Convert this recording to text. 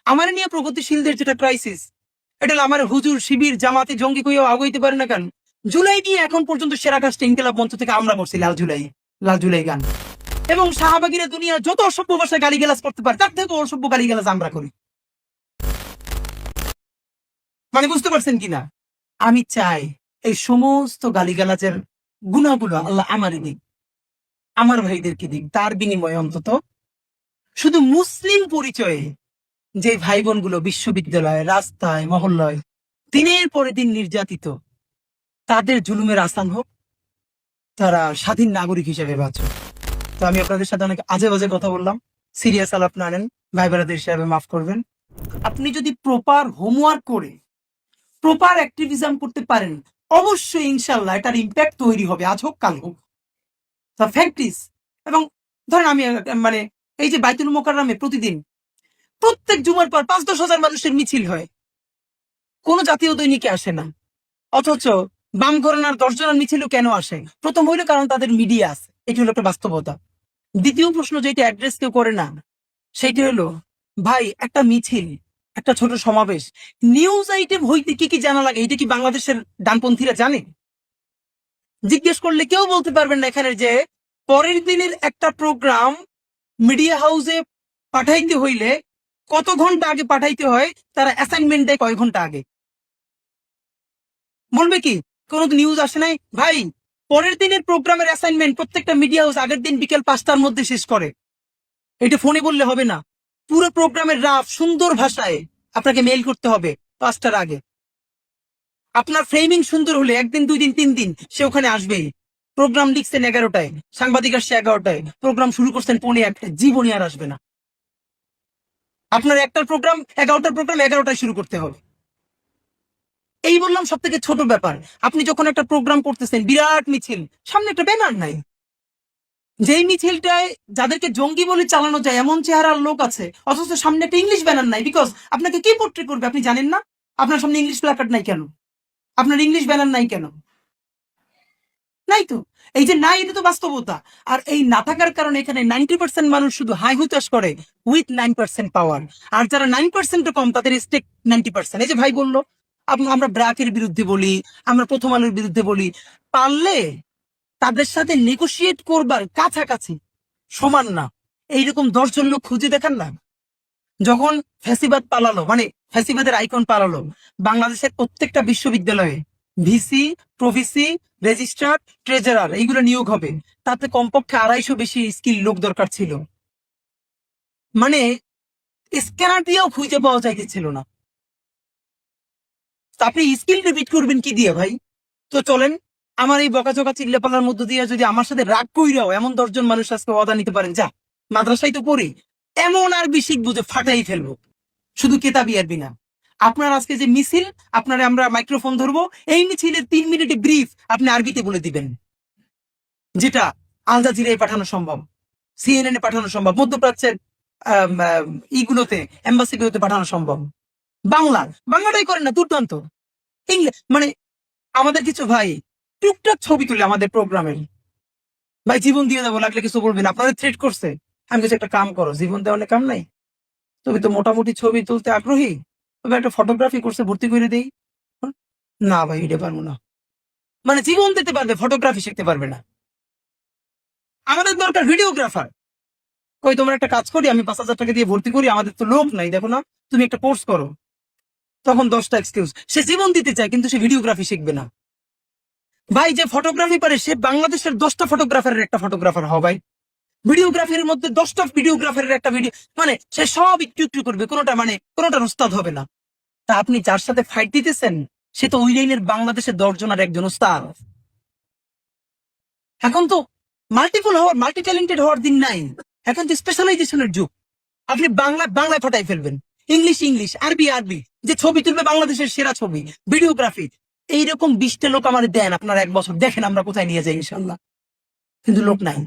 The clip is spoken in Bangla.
আমার নিয়ে প্রগতিশীলদের যেটা ক্রাইসিস, এটা হলো আমার হুজুর শিবির জামাতে জঙ্গি কইও আগাইতে পারে না কেন। জুলাই নিয়ে এখন পর্যন্ত সেরা কাজটা ইনকিলাব মঞ্চ থেকে আমরা করছি, লাল জুলাই গান। এবং শাহবাগীরা দুনিয়া যত অসভ্য ভাষায় গালিগালাজ করতে পারে তার থেকে অসভ্য গালিগালাজ আমরা করি। মানে বুঝতে পারছেন কিনা? আমি চাই এই সমস্ত গালিগালাজের গুণাগুলো আল্লাহ আমারই দিক, আমার ভাইদেরকে দিক। তার বিনিময়ে অন্তত শুধু মুসলিম পরিচয়ে যে ভাই বোনগুলো বিশ্ববিদ্যালয়ে, রাস্তায়, মহল্লায় দিনের পরে দিন নির্যাতিত, তাদের জুলুমের আসান হোক, তারা স্বাধীন নাগরিক হিসেবে বাঁচুক। তো আমি আপনাদের সাথে অনেক আজে বাজে কথা বললাম, সিরিয়াস আলাপ না নেন, ভাই বেড়াদের হিসাবে মাফ করবেন। আপনি যদি প্রপার হোমওয়ার্ক করে প্রপার অ্যাক্টিভিজম করতে পারেন, অবশ্যই ইনশাল্লাহ এটার ইম্প্যাক্ট তৈরি হবে, আজ হোক কাল হোক। ফ্যাক্ট ইজ, এবং ধরেন আমি মানে এই যে বাইতুল মোকাররমে প্রতিদিন প্রত্যেক জুমার পর 5-10 হাজার মানুষের মিছিল হয়, কোন জাতীয় দৈনিকে আসে না। অথচ বাম ঘরানার 10 জনের মিছিলও কেন আসে? প্রথম হইলো কারণ তাদের মিডিয়া আছে, এটি হলো একটা বাস্তবতা। দ্বিতীয় প্রশ্ন যেটা অ্যাড্রেস কেউ করে না, সেইটা হলো ভাই একটা মিছিল, একটা ছোট সমাবেশ, নিউজ আইটেম হইতে কি কি জানা লাগে এটা কি বাংলাদেশের ডানপন্থীরা জানে? জিজ্ঞেস করলে কেউ বলতে পারবেন না এখানে যে পরের দিনের একটা প্রোগ্রাম মিডিয়া হাউসে পাঠাইতে হইলে কত ঘন্টা আগে পাঠাইতে হয়, তারা অ্যাসাইনমেন্ট দেয় কয় ঘন্টা আগে। বলবে কি কোনো নিউজ আসে নাই? ভাই পরের দিনের প্রোগ্রামের অ্যাসাইনমেন্ট প্রত্যেকটা মিডিয়া হাউস আগের দিন বিকেল 5টার মধ্যে শেষ করে। এটা ফোনে বললে হবে না, পুরো প্রোগ্রামের রাফ সুন্দর ভাষায় আপনাকে মেইল করতে হবে 5টার আগে। আপনার ফ্রেমিং সুন্দর হলে 1 দিন 2 দিন 3 দিন সে ওখানে আসবেই। প্রোগ্রাম লিখছেন 11টায়, সাংবাদিক আসছে 11টায়, প্রোগ্রাম শুরু করছেন 11:45, জীবনই আর আসবে না। আপনার একটার প্রোগ্রাম 11টার প্রোগ্রাম 11টায় শুরু করতে হবে। এই বললাম সব থেকে ছোট ব্যাপার। আপনি যখন একটা প্রোগ্রাম করতেছেন, বিরাট মিছিল, সামনে একটা ব্যানার নাই, যেই মিছিলটায় যাদেরকে জঙ্গি বলে চালানো যায় এমন চেহারার লোক আছে, অথচ সামনে একটা ইংলিশ ব্যানার নাই। বিকজ আপনাকে কি পোর্ট্রে করবে আপনি জানেন না। আপনার সামনে ইংলিশ প্ল্যাকার্ড নাই কেন? আপনার ইংলিশ ব্যানার নাই কেন? নাই তো। এই যে নাই, এটা তো বাস্তবতা। আর এই না থাকার কারণে এখানে 90% মানুষ শুধু হাই হুতাশ করে উইথ 9% পাওয়ার। আর যারা 9% কম তাদের স্টেক 90%। এই যে ভাই বললো আমরা ব্র্যাকের বিরুদ্ধে বলি, আমরা প্রথম আলোর বিরুদ্ধে বলি, পারলে তাদের সাথে নেগোশিয়েট করবার কাছাকাছি সমান না এইরকম 10 জন লোক খুঁজে দেখান না। যখন ফ্যাসিবাদ পালালো, মানে ফ্যাসিবাদের আইকন পালালো, বাংলাদেশের প্রত্যেকটা বিশ্ববিদ্যালয়ে ভিসি, প্রভিসি, রেজিস্ট্রার, ট্রেজারার এইগুলো নিয়োগ হবে, তাতে কমপক্ষে 250 বেশি স্কিল লোক দরকার ছিল। মানে স্ক্যানার দিয়েও খুঁজে পাওয়া যাইতেছিল না। আপনি স্কিল রিপিট করবেন কি দিয়ে ভাই? তো চলেন আমার এই বকাঝকা চিল্লাপালার মধ্য দিয়ে যদি আমার সাথে রাগ কইরাও এমন 10 জন মানুষ আজকে ওয়াদা নিতে পারেন, যা মাদ্রাসায় তো পড়ি, এমন আরবি শিখবো যে ফাটাই ফেলবো, শুধু কেতাবি আরবি না। আপনার আজকে যে মিছিল, আপনারা আমরা মাইক্রোফোন ধরবো, এই মিছিলের 3 মিনিটে ব্রিফ আপনি আরবিতে বলে দিবেন, যেটা আল জাজিরায় পাঠানো সম্ভব, সিএনএন এ পাঠানো সম্ভব, মধ্যপ্রাচ্যের ইগুলোতে, এম্বাসিগুলোতে পাঠানো সম্ভব। বাংলাটাই করেন না, দুর্দান্ত ইংলিশ। মানে আমাদের কিছু ভাই টুকটাক ছবি তুলে আমাদের প্রোগ্রামের, ভাই জীবন দিয়ে দেবো লাগলে কিছু বলবেন, আপনাদের থ্রেট করছে। আমি কিছু একটা কাম করো, জীবন দেওয়ার কাম নাই, তুমি তো মোটামুটি ছবি তুলতে আগ্রহী, তবে একটা ফটোগ্রাফি কোর্সে ভর্তি করে দেই। না ভাই এটা পারবো না। মানে জীবন দিতে পারবে, ফটোগ্রাফি শিখতে পারবে না। আমাদের দরকার ভিডিওগ্রাফার। কই তোমার একটা কাজ করি, আমি 5,000 টাকা দিয়ে ভর্তি করি, আমাদের তো লোক নাই, দেখো না তুমি একটা কোর্স করো। তখন 10টা এক্সকিউজ। সে জীবন দিতে চায় কিন্তু সে ভিডিওগ্রাফি শিখবে না। ভাই যে ফটোগ্রাফি পারে সে বাংলাদেশের 10টা ফটোগ্রাফারের একটা ফটোগ্রাফার হবে ভাই। ভিডিওগ্রাফির মধ্যে 10টা ভিডিওগ্রাফারের একটা ভিডিও, মানে সে সব একটু একটু করবে, কোনোটা ওস্তাদ হবে না। তা আপনি যার সাথে ফাইট দিতেছেন সে তো ওই লাইনের বাংলাদেশের 10 জনের একজন ওস্তাদ। এখন তো মাল্টি ট্যালেন্টেড হওয়ার দিন নাই, এখন তো স্পেশালাইজেশনের যুগ। আপনি বাংলায় ফটাই ফেলবেন, ইংলিশ, আরবি, যে ছবি তুলবে বাংলাদেশের সেরা ছবি, ভিডিওগ্রাফি, এইরকম 20টা লোক আমার দেন, আপনার 1 বছর দেখেন আমরা কোথায় নিয়ে যাই ইনশাল্লাহ। কিন্তু লোক নাই।